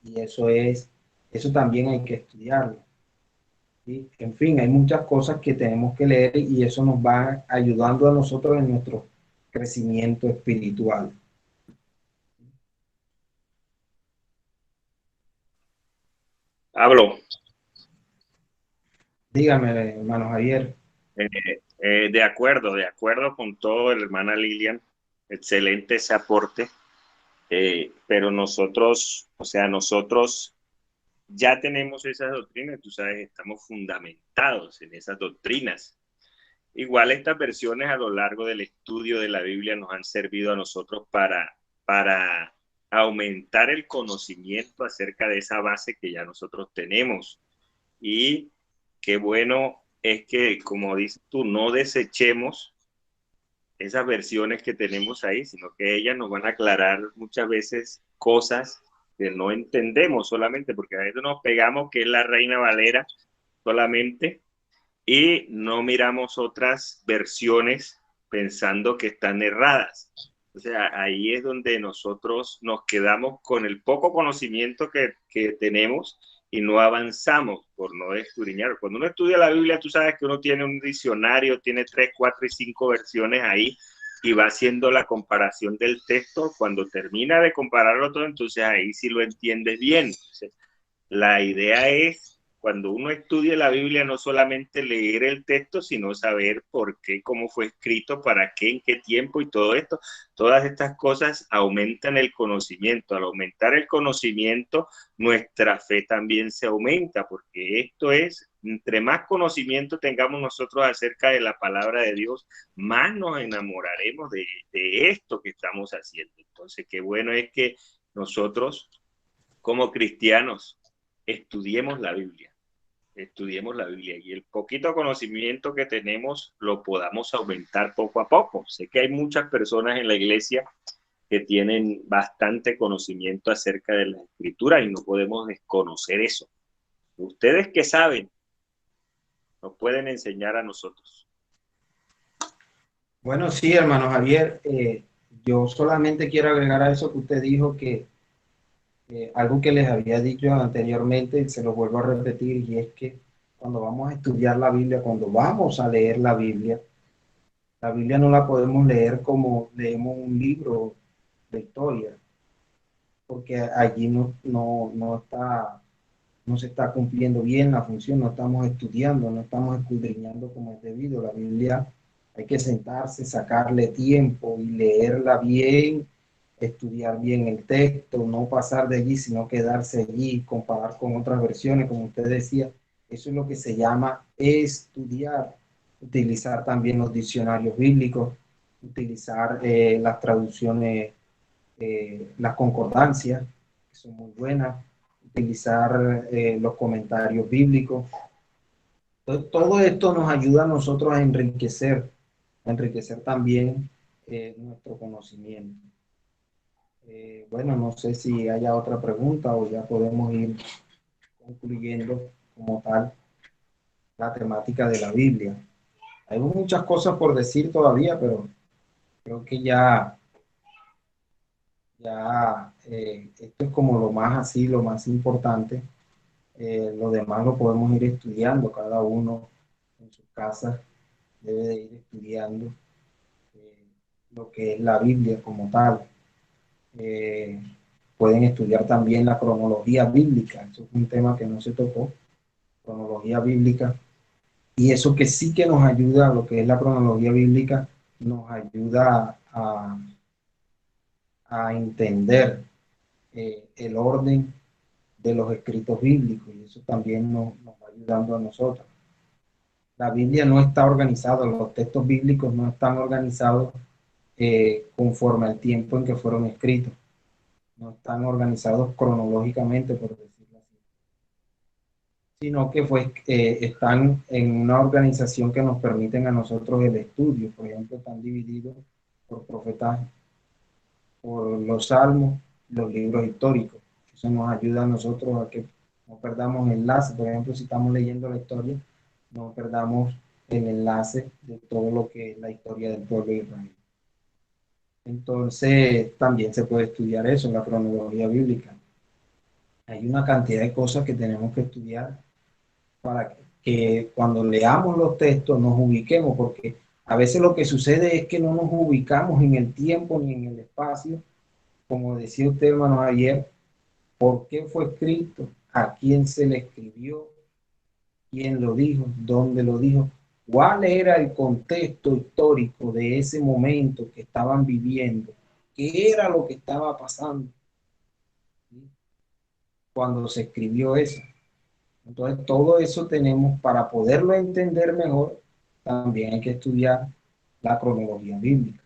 Y eso también hay que estudiarlo. ¿Sí? En fin, hay muchas cosas que tenemos que leer y eso nos va ayudando a nosotros en nuestro crecimiento espiritual. Pablo, Dígame, hermano Javier. de acuerdo con todo, hermana Lilian, excelente ese aporte, pero nosotros, o sea, nosotros ya tenemos esas doctrinas, tú sabes, estamos fundamentados en esas doctrinas. Igual estas versiones a lo largo del estudio de la Biblia nos han servido a nosotros para aumentar el conocimiento acerca de esa base que ya nosotros tenemos. Y qué bueno es que, como dices tú, no desechemos esas versiones que tenemos ahí, sino que ellas nos van a aclarar muchas veces cosas que no entendemos solamente, porque a veces nos pegamos que es la Reina Valera solamente y no miramos otras versiones pensando que están erradas. O sea, ahí es donde nosotros nos quedamos con el poco conocimiento que tenemos y no avanzamos por no escudriñar. Cuando uno estudia la Biblia, tú sabes que uno tiene un diccionario, tiene 3, 4 y 5 versiones ahí y va haciendo la comparación del texto. Cuando termina de compararlo todo, entonces ahí sí lo entiendes bien. Entonces, la idea es, cuando uno estudia la Biblia, no solamente leer el texto, sino saber por qué, cómo fue escrito, para qué, en qué tiempo y todo esto. Todas estas cosas aumentan el conocimiento. Al aumentar el conocimiento, nuestra fe también se aumenta, porque esto es, entre más conocimiento tengamos nosotros acerca de la palabra de Dios, más nos enamoraremos de esto que estamos haciendo. Entonces, qué bueno es que nosotros, como cristianos, estudiemos la Biblia y el poquito conocimiento que tenemos lo podamos aumentar poco a poco. Sé que hay muchas personas en la iglesia que tienen bastante conocimiento acerca de la escritura y no podemos desconocer eso. Ustedes que saben, nos pueden enseñar a nosotros. Bueno, sí, hermano Javier, yo solamente quiero agregar a eso que usted dijo que algo que les había dicho anteriormente, se lo vuelvo a repetir, y es que cuando vamos a estudiar la Biblia, cuando vamos a leer la Biblia no la podemos leer como leemos un libro de historia, porque allí no se está cumpliendo bien la función, no estamos estudiando, no estamos escudriñando como es debido. La Biblia hay que sentarse, sacarle tiempo y leerla bien, estudiar bien el texto, no pasar de allí, sino quedarse allí, comparar con otras versiones, como usted decía. Eso es lo que se llama estudiar. Utilizar también los diccionarios bíblicos, utilizar las traducciones, las concordancias, que son muy buenas, utilizar los comentarios bíblicos. Entonces, todo esto nos ayuda a nosotros a enriquecer también nuestro conocimiento. Bueno, no sé si haya otra pregunta o ya podemos ir concluyendo como tal la temática de la Biblia. Hay muchas cosas por decir todavía, pero creo que esto es como lo más así, lo más importante. Lo demás lo podemos ir estudiando, cada uno en su casa debe de ir estudiando lo que es la Biblia como tal. Eh, pueden estudiar también la cronología bíblica. Eso es un tema que no se tocó, cronología bíblica. Y eso que sí que nos ayuda, lo que es la cronología bíblica, nos ayuda a entender el orden de los escritos bíblicos, y eso también nos va ayudando a nosotros. La Biblia no está organizada, los textos bíblicos no están organizados conforme al tiempo en que fueron escritos, no están organizados cronológicamente, por decirlo así, sino que están en una organización que nos permiten a nosotros el estudio. Por ejemplo, están divididos por profetas, por los salmos, los libros históricos. Eso nos ayuda a nosotros a que no perdamos enlace. Por ejemplo, si estamos leyendo la historia, no perdamos el enlace de todo lo que es la historia del pueblo de Israel. Entonces, también se puede estudiar eso, la cronología bíblica. Hay una cantidad de cosas que tenemos que estudiar para que cuando leamos los textos nos ubiquemos, porque a veces lo que sucede es que no nos ubicamos en el tiempo ni en el espacio, como decía usted, hermanos, ayer, por qué fue escrito, a quién se le escribió, quién lo dijo, dónde lo dijo, cuál era el contexto histórico de ese momento que estaban viviendo, qué era lo que estaba pasando, ¿sí?, cuando se escribió eso. Entonces, todo eso tenemos, para poderlo entender mejor, también hay que estudiar la cronología bíblica.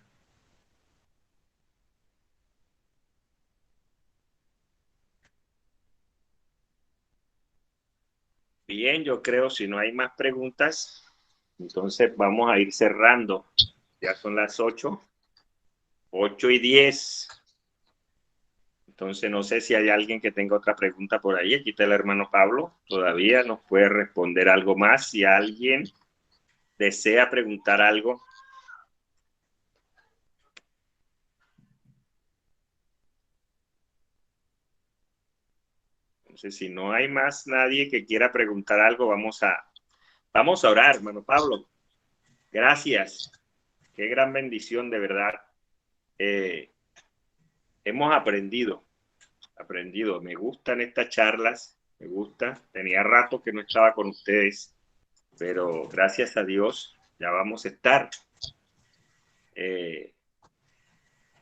Bien, yo creo, si no hay más preguntas, entonces vamos a ir cerrando. Ya son las 8:10. Entonces, no sé si hay alguien que tenga otra pregunta por ahí. Aquí está el hermano Pablo. Todavía nos puede responder algo más. Si alguien desea preguntar algo. Entonces, si no hay más nadie que quiera preguntar algo, vamos a orar, hermano Pablo. Gracias. Qué gran bendición, de verdad. Hemos aprendido. Me gustan estas charlas, me gusta. Tenía rato que no estaba con ustedes, pero gracias a Dios ya vamos a estar.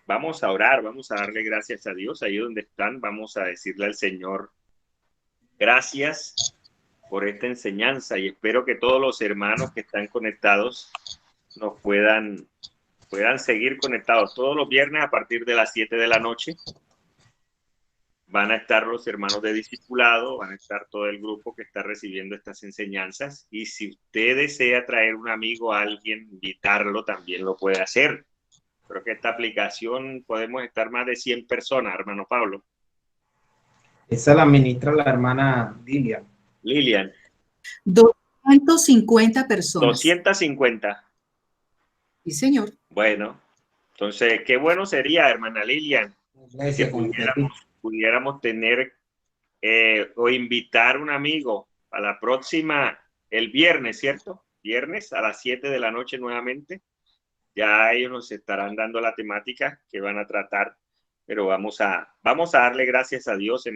Vamos a orar, vamos a darle gracias a Dios. Ahí donde están, vamos a decirle al Señor, gracias por esta enseñanza, y espero que todos los hermanos que están conectados nos puedan seguir conectados. Todos los viernes a partir de las 7 de la noche van a estar los hermanos de discipulado, van a estar todo el grupo que está recibiendo estas enseñanzas. Y si usted desea traer un amigo, a alguien, invitarlo, también lo puede hacer. Creo que esta aplicación podemos estar más de 100 personas, hermano Pablo. Esa la administra la hermana Lilian. 250 personas. 250. Sí, señor. Bueno, entonces, qué bueno sería, hermana Lilian, que pudiéramos tener o invitar un amigo a la próxima, el viernes, ¿cierto? Viernes a las 7 de la noche nuevamente. Ya ellos nos estarán dando la temática que van a tratar, pero vamos a darle gracias a Dios